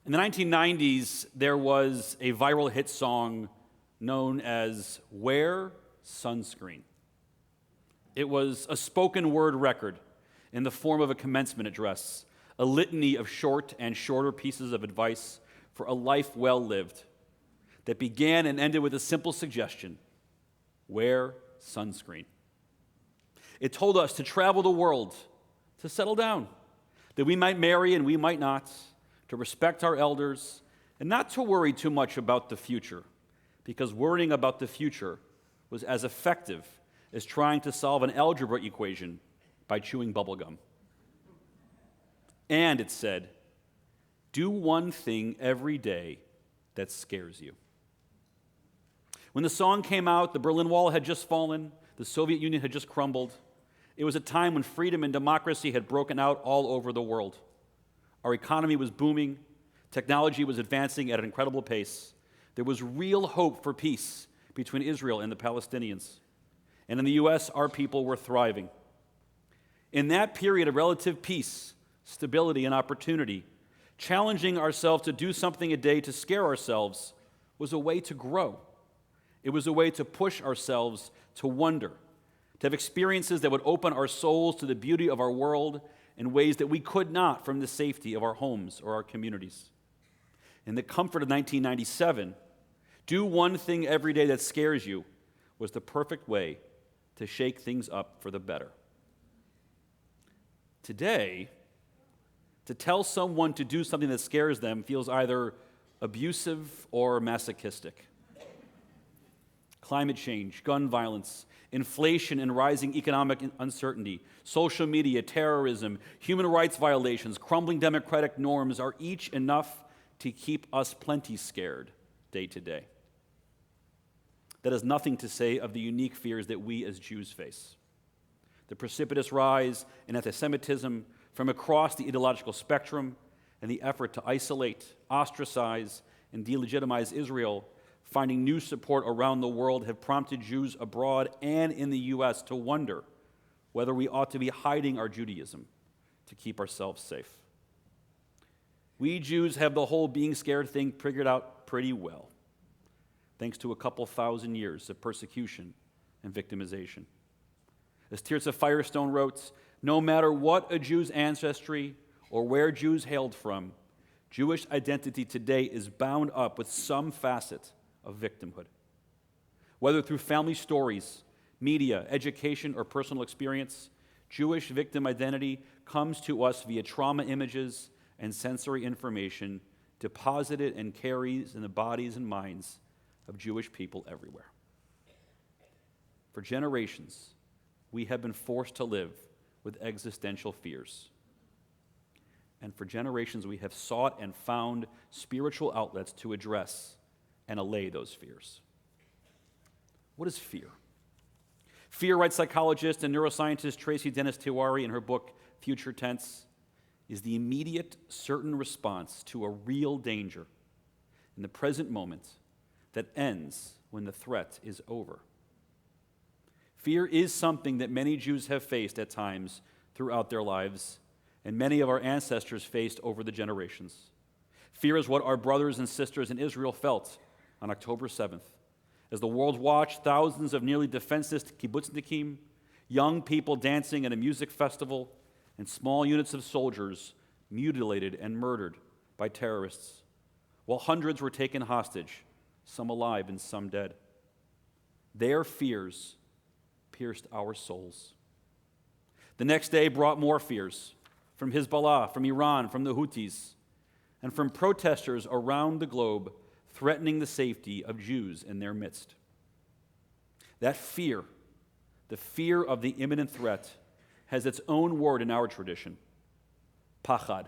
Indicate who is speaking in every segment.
Speaker 1: In the 1990s, there was a viral hit song known as Wear Sunscreen. It was a spoken word record in the form of a commencement address, a litany of short and shorter pieces of advice for a life well lived that began and ended with a simple suggestion: wear sunscreen. It told us to travel the world, to settle down, that we might marry and we might not, to respect our elders, and not to worry too much about the future, because worrying about the future was as effective as trying to solve an algebra equation by chewing bubblegum. And it said, do one thing every day that scares you. When the song came out, the Berlin Wall had just fallen, the Soviet Union had just crumbled. It was a time when freedom and democracy had broken out all over the world. Our economy was booming, technology was advancing at an incredible pace. There was real hope for peace between Israel and the Palestinians. And in the U.S., our people were thriving. In that period of relative peace, stability, and opportunity, challenging ourselves to do something a day to scare ourselves was a way to grow. It was a way to push ourselves to wonder, to have experiences that would open our souls to the beauty of our world in ways that we could not from the safety of our homes or our communities. In the comfort of 1997, do one thing every day that scares you was the perfect way to shake things up for the better. Today, to tell someone to do something that scares them feels either abusive or masochistic. Climate change, gun violence, inflation and rising economic uncertainty, social media, terrorism, human rights violations, crumbling democratic norms are each enough to keep us plenty scared day to day. That is nothing to say of the unique fears that we as Jews face. The precipitous rise in anti-Semitism from across the ideological spectrum and the effort to isolate, ostracize, and delegitimize Israel, finding new support around the world, have prompted Jews abroad and in the U.S. to wonder whether we ought to be hiding our Judaism to keep ourselves safe. We Jews have the whole being scared thing figured out pretty well, thanks to a couple thousand years of persecution and victimization. As Tirza Firestone wrote, no matter what a Jew's ancestry or where Jews hailed from, Jewish identity today is bound up with some facet of victimhood. Whether through family stories, media, education, or personal experience, Jewish victim identity comes to us via trauma images and sensory information deposited and carries in the bodies and minds of Jewish people everywhere. For generations, we have been forced to live with existential fears. And for generations, we have sought and found spiritual outlets to address and allay those fears. What is fear? Fear, writes psychologist and neuroscientist Tracy Dennis Tiwari in her book, Future Tense, is the immediate, certain response to a real danger in the present moment that ends when the threat is over. Fear is something that many Jews have faced at times throughout their lives, and many of our ancestors faced over the generations. Fear is what our brothers and sisters in Israel felt on October 7th, as the world watched thousands of nearly defenseless kibbutznikim, young people dancing at a music festival, and small units of soldiers mutilated and murdered by terrorists, while hundreds were taken hostage, some alive and some dead. Their fears pierced our souls. The next day brought more fears from Hezbollah, from Iran, from the Houthis, and from protesters around the globe threatening the safety of Jews in their midst. That fear, the fear of the imminent threat, has its own word in our tradition: pachad.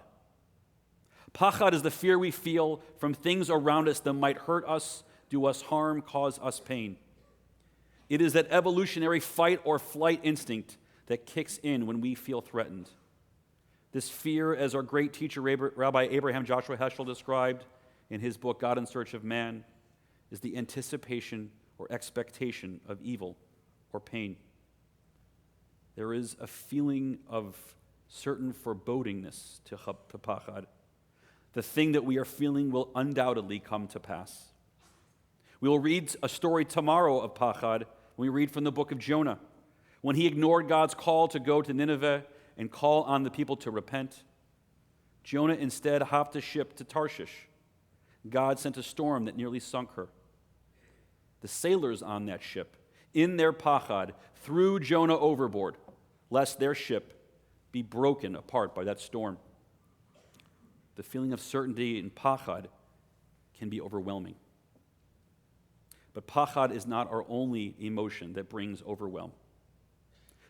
Speaker 1: Pachad is the fear we feel from things around us that might hurt us, do us harm, cause us pain. It is that evolutionary fight or flight instinct that kicks in when we feel threatened. This fear, as our great teacher Rabbi Abraham Joshua Heschel described in his book, God in Search of Man, is the anticipation or expectation of evil or pain. There is a feeling of certain forebodingness to pachad. the thing that we are feeling will undoubtedly come to pass. We will read a story tomorrow of Pachad when we read from the book of Jonah, when he ignored God's call to go to Nineveh and call on the people to repent. Jonah instead hopped a ship to Tarshish. God sent a storm that nearly sunk her. The sailors on that ship, in their pachad, threw Jonah overboard, lest their ship be broken apart by that storm. The feeling of certainty in pachad can be overwhelming. But pachad is not our only emotion that brings overwhelm.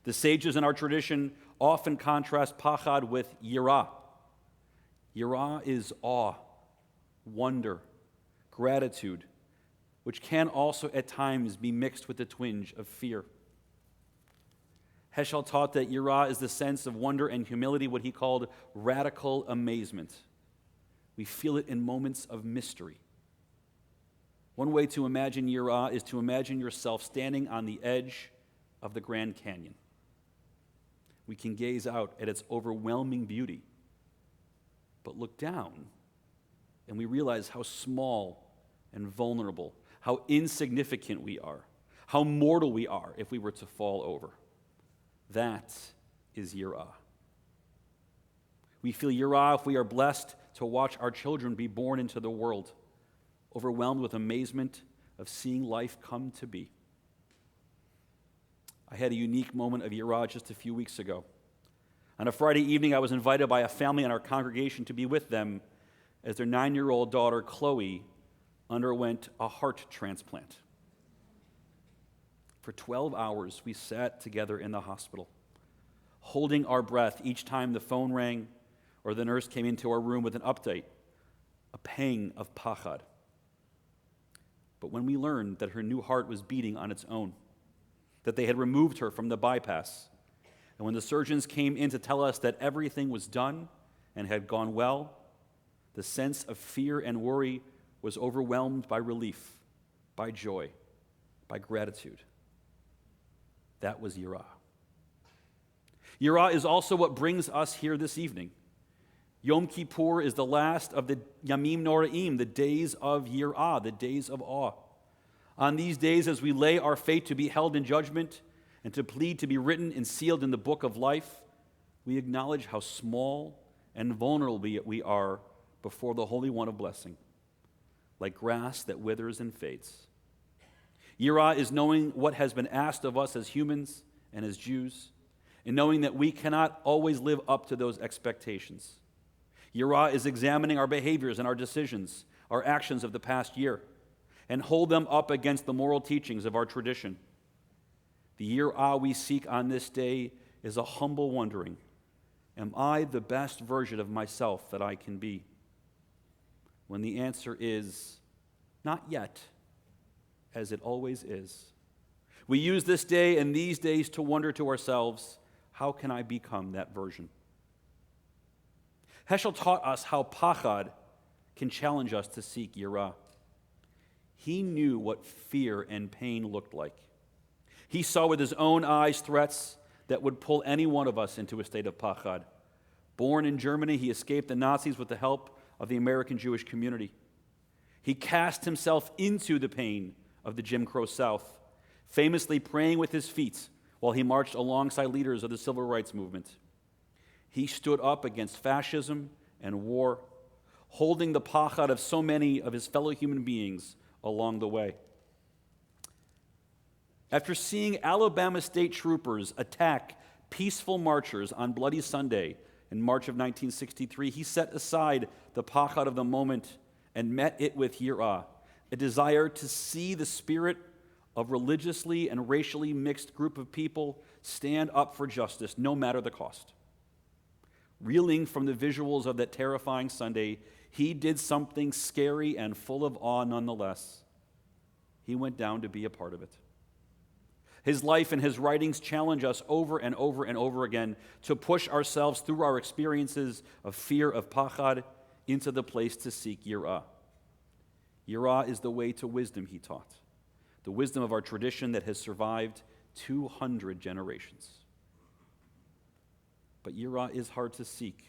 Speaker 1: The sages in our tradition often contrast pachad with yira. Yira is awe, wonder, gratitude, which can also at times be mixed with a twinge of fear. Heschel taught that yira is the sense of wonder and humility, what he called radical amazement. We feel it in moments of mystery. One way to imagine yira is to imagine yourself standing on the edge of the Grand Canyon. We can gaze out at its overwhelming beauty, but look down and we realize how small and vulnerable, how insignificant we are, how mortal we are if we were to fall over. That is yira. We feel yira if we are blessed to watch our children be born into the world, overwhelmed with amazement of seeing life come to be. I had a unique moment of yira just a few weeks ago. On a Friday evening, I was invited by a family in our congregation to be with them as their 9-year-old daughter, Chloe, underwent a heart transplant. For 12 hours, we sat together in the hospital, holding our breath each time the phone rang or the nurse came into our room with an update, a pang of pachad. But when we learned that her new heart was beating on its own, that they had removed her from the bypass, and when the surgeons came in to tell us that everything was done and had gone well, the sense of fear and worry was overwhelmed by relief, by joy, by gratitude. That was yira. Yira is also what brings us here this evening. Yom Kippur is the last of the Yamim Noraim, the days of yira, the days of awe. On these days, as we lay our fate to be held in judgment and to plead to be written and sealed in the book of life, we acknowledge how small and vulnerable we are before the Holy One of blessing, like grass that withers and fades. Yira is knowing what has been asked of us as humans and as Jews, and knowing that we cannot always live up to those expectations. Yira is examining our behaviors and our decisions, our actions of the past year, and hold them up against the moral teachings of our tradition. The yira we seek on this day is a humble wondering, am I the best version of myself that I can be? When the answer is, not yet, as it always is. We use this day and these days to wonder to ourselves, how can I become that version? Heschel taught us how pachad can challenge us to seek yira. He knew what fear and pain looked like. He saw with his own eyes threats that would pull any one of us into a state of pachad. Born in Germany, he escaped the Nazis with the help of the American Jewish community. He cast himself into the pain of the Jim Crow South, famously praying with his feet while he marched alongside leaders of the civil rights movement. He stood up against fascism and war, holding the pachad of so many of his fellow human beings along the way. After seeing Alabama state troopers attack peaceful marchers on Bloody Sunday in March of 1963, he set aside the pachad of the moment and met it with yira, a desire to see the spirit of religiously and racially mixed group of people stand up for justice, no matter the cost. Reeling from the visuals of that terrifying Sunday, he did something scary and full of awe nonetheless. He went down to be a part of it. His life and his writings challenge us over and over and over again to push ourselves through our experiences of fear, of pachad, into the place to seek yira. Yira is the way to wisdom, he taught, the wisdom of our tradition that has survived 200 generations. But yira is hard to seek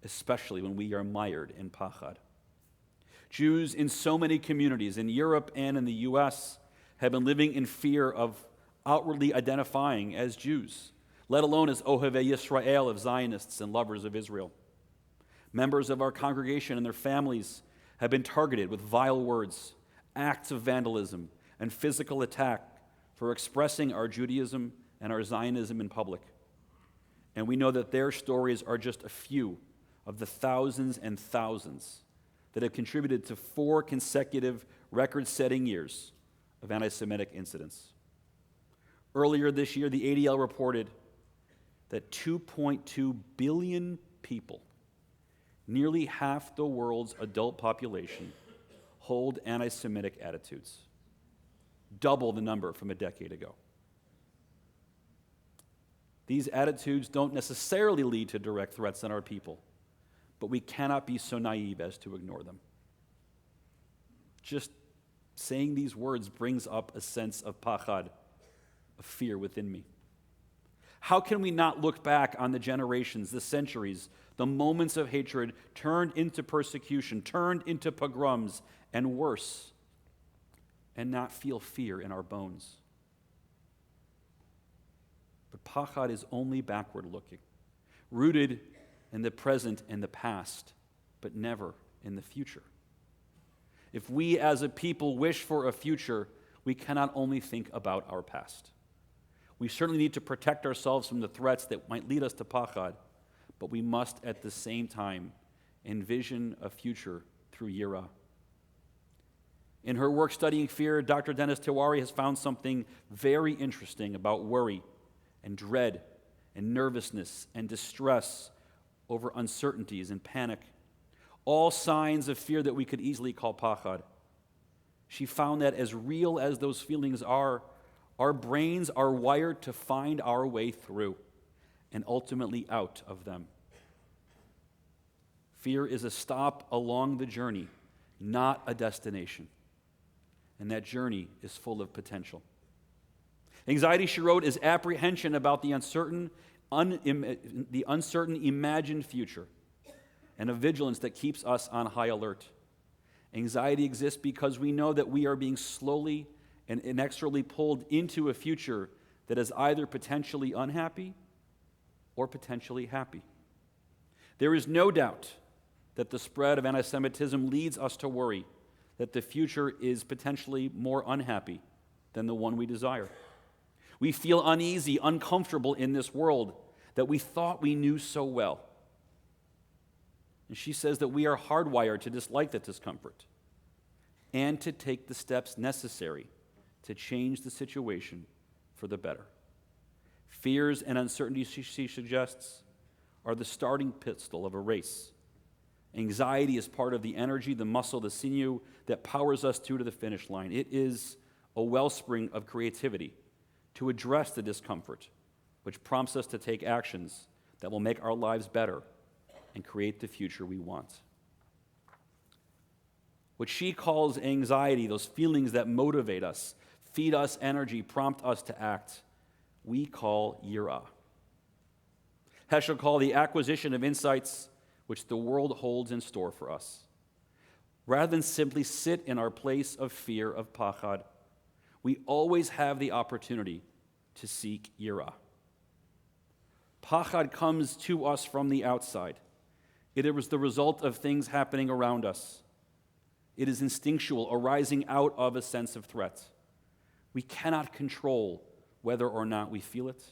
Speaker 1: especially when we are mired in pachad. Jews in so many communities in Europe and in the U.S. have been living in fear of outwardly identifying as Jews, let alone as Ohevei Yisrael, of Zionists and lovers of Israel. Members of our congregation and their families have been targeted with vile words, acts of vandalism, and physical attack for expressing our Judaism and our Zionism in public. And we know that their stories are just a few of the thousands and thousands that have contributed to 4 consecutive record-setting years of anti-Semitic incidents. Earlier this year, the ADL reported that 2.2 billion people, nearly half the world's adult population, hold anti-Semitic attitudes, double the number from a decade ago. These attitudes don't necessarily lead to direct threats on our people, but we cannot be so naive as to ignore them. Just saying these words brings up a sense of pachad, of fear within me. How can we not look back on the generations, the centuries, the moments of hatred turned into persecution, turned into pogroms, and worse, and not feel fear in our bones? But pachad is only backward looking, rooted in the present and the past, but never in the future. If we as a people wish for a future, we cannot only think about our past. We certainly need to protect ourselves from the threats that might lead us to pachad, but we must at the same time envision a future through yira. In her work studying fear, Dr. Dennis Tiwari has found something very interesting about worry and dread and nervousness and distress over uncertainties and panic, all signs of fear that we could easily call pachad. She found that as real as those feelings are, our brains are wired to find our way through and ultimately out of them. Fear is a stop along the journey, not a destination. And that journey is full of potential. Anxiety, she wrote, is apprehension about the uncertain imagined future, and a vigilance that keeps us on high alert. Anxiety exists because we know that we are being slowly and inexorably pulled into a future that is either potentially unhappy or potentially happy. There is no doubt that the spread of anti-Semitism leads us to worry that the future is potentially more unhappy than the one we desire. We feel uneasy, uncomfortable in this world that we thought we knew so well. And she says that we are hardwired to dislike that discomfort and to take the steps necessary to change the situation for the better. Fears and uncertainties, she suggests, are the starting pistol of a race. Anxiety is part of the energy, the muscle, the sinew that powers us to the finish line. It is a wellspring of creativity to address the discomfort, which prompts us to take actions that will make our lives better and create the future we want. What she calls anxiety, those feelings that motivate us, feed us energy, prompt us to act, we call yira. Heschel called the acquisition of insights which the world holds in store for us. Rather than simply sit in our place of fear, of pachad, we always have the opportunity to seek yira. Pachad comes to us from the outside. It is the result of things happening around us. It is instinctual, arising out of a sense of threat. We cannot control whether or not we feel it.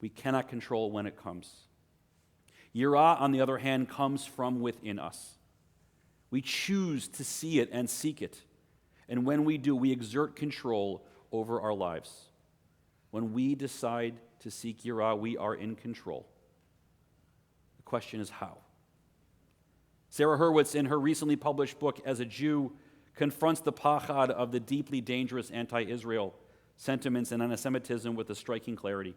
Speaker 1: We cannot control when it comes. Yira, on the other hand, comes from within us. We choose to see it and seek it. And when we do, we exert control over our lives. When we decide to seek yira, we are in control. The question is how? Sarah Hurwitz, in her recently published book, As a Jew, confronts the pachad of the deeply dangerous anti-Israel sentiments and anti-Semitism with a striking clarity.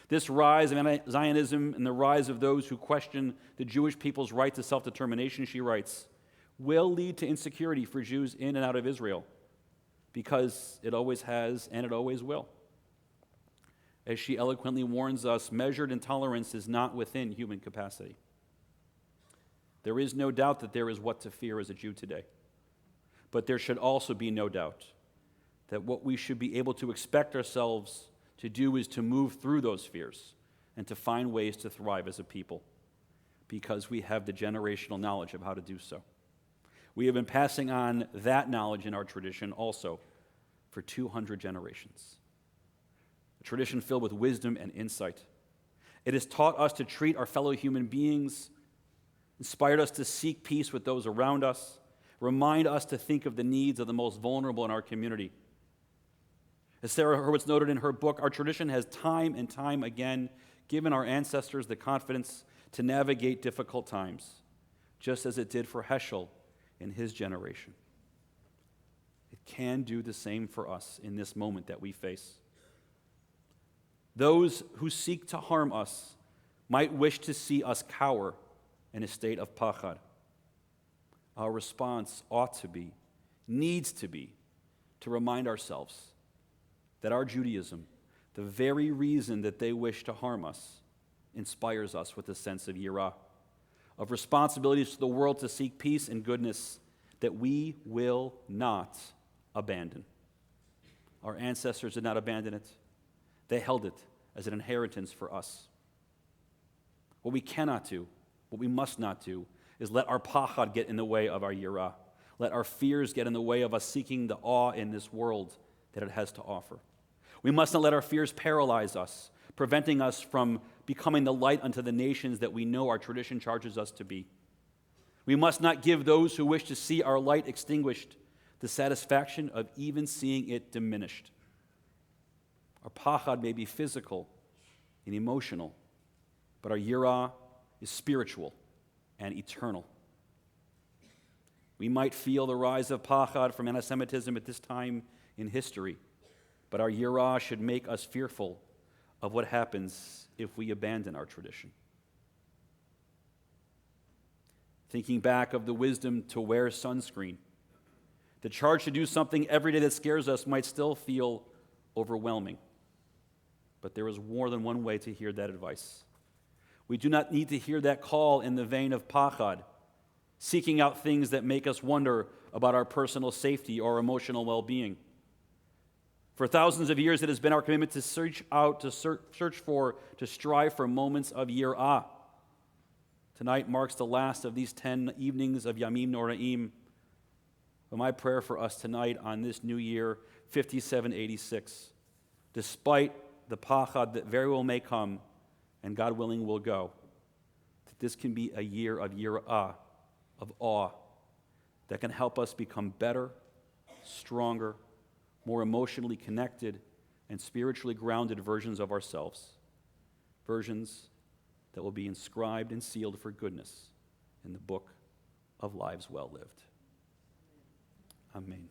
Speaker 1: This rise of anti-Zionism and the rise of those who question the Jewish people's right to self-determination, she writes, will lead to insecurity for Jews in and out of Israel, because it always has and it always will. As she eloquently warns us, measured intolerance is not within human capacity. There is no doubt that there is what to fear as a Jew today. But there should also be no doubt that what we should be able to expect ourselves to do is to move through those fears and to find ways to thrive as a people, because we have the generational knowledge of how to do so. We have been passing on that knowledge in our tradition also for 200 generations. A tradition filled with wisdom and insight. It has taught us to treat our fellow human beings, inspired us to seek peace with those around us, remind us to think of the needs of the most vulnerable in our community. As Sarah Hurwitz noted in her book, our tradition has time and time again given our ancestors the confidence to navigate difficult times, just as it did for Heschel in his generation. It can do the same for us in this moment that we face. Those who seek to harm us might wish to see us cower in a state of pachad. Our response ought to be, needs to be, to remind ourselves that our Judaism, the very reason that they wish to harm us, inspires us with a sense of yira, of responsibilities to the world to seek peace and goodness that we will not abandon. Our ancestors did not abandon it. They held it as an inheritance for us. What we cannot do, what we must not do, is let our pachad get in the way of our yira. Let our fears get in the way of us seeking the awe in this world that it has to offer. We must not let our fears paralyze us, preventing us from becoming the light unto the nations that we know our tradition charges us to be. We must not give those who wish to see our light extinguished the satisfaction of even seeing it diminished. Our pachad may be physical and emotional, but our yira is spiritual and eternal. We might feel the rise of pachad from anti-Semitism at this time in history, but our yira should make us fearful of what happens if we abandon our tradition. Thinking back of the wisdom to wear sunscreen, the charge to do something every day that scares us might still feel overwhelming. But there is more than one way to hear that advice. We do not need to hear that call in the vein of pachad, seeking out things that make us wonder about our personal safety or emotional well-being. For thousands of years, it has been our commitment to search for, to strive for moments of yirah. Tonight marks the last of these 10 evenings of Yamim Noraim. But my prayer for us tonight on this new year, 5786, despite the pachad that very well may come, and God willing will go, that this can be a year of yirah, of awe, that can help us become better, stronger, more emotionally connected, and spiritually grounded versions of ourselves. Versions that will be inscribed and sealed for goodness in the book of lives well lived. Amen.